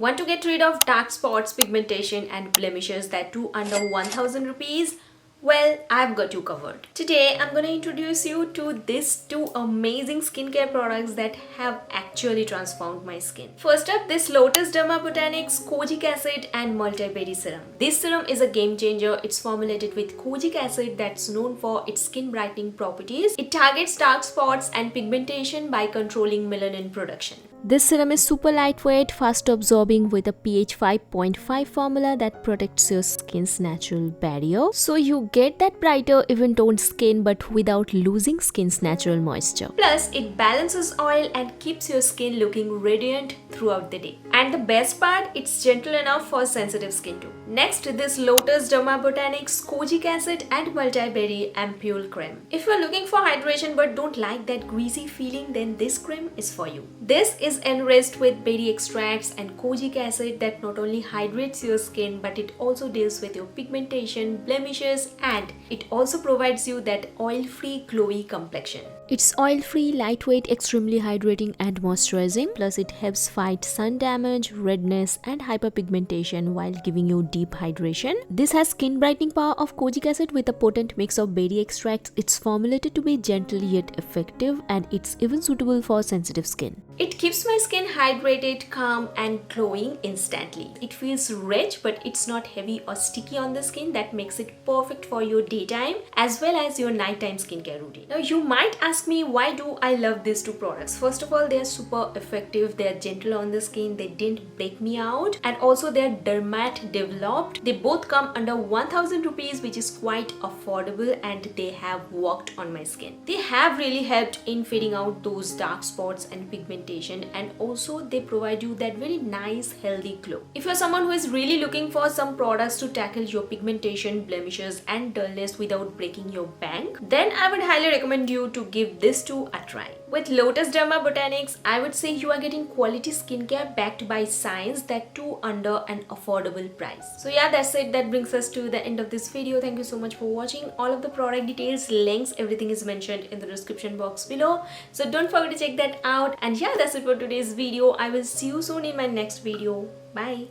Want to get rid of dark spots, pigmentation and blemishes, that too under 1000 rupees? Well, I've got you covered. Today, I'm going to introduce you to these two amazing skincare products that have actually transformed my skin. First up, this Lotus DermaBotanics Kojic acid and multi-berry serum. This serum is a game changer. It's formulated with kojic acid that's known for its skin brightening properties. It targets dark spots and pigmentation by controlling melanin production. This serum is super lightweight, fast absorbing with a pH 5.5 formula that protects your skin's natural barrier. So you get that brighter, even toned skin but without losing skin's natural moisture. Plus, it balances oil and keeps your skin looking radiant throughout the day. And the best part, it's gentle enough for sensitive skin too. Next, this Lotus DermaBotanics Kojic acid and multi-berry Ampoule Crème. If you're looking for hydration but don't like that greasy feeling, then this cream is for you. This is enriched with berry extracts and kojic acid that not only hydrates your skin but it also deals with your pigmentation, blemishes, and it also provides you that oil-free glowy complexion. It's oil-free, lightweight, extremely hydrating and moisturizing. Plus it helps fight sun damage, redness and hyperpigmentation while giving you deep hydration. This has skin brightening power of kojic acid with a potent mix of berry extracts. It's formulated to be gentle yet effective, and it's even suitable for sensitive skin. It keeps my skin hydrated, calm and glowing instantly. It feels rich but it's not heavy or sticky on the skin. That makes it perfect for your daytime as well as your nighttime skincare routine. Now you might ask me, why do I love these two products? First of all, they are super effective, they are gentle on the skin, they didn't break me out, and also they are dermat developed. They both come under 1000 rupees, which is quite affordable, and they have worked on my skin. They have really helped in fading out those dark spots and pigmentation, and also they provide you that very nice healthy glow. If you're someone who is really looking for some products to tackle your pigmentation, blemishes and dullness without breaking your bank, then I would highly recommend you to give this two a try. With Lotus DermaBotanics, I would say you are getting quality skincare backed by science, that too under an affordable price. So yeah, that's it. That brings us to the end of this video. Thank you so much for watching. All of the product details, links, everything is mentioned in the description box below. So don't forget to check that out. And yeah, that's it for today's video. I will see you soon in my next video. Bye.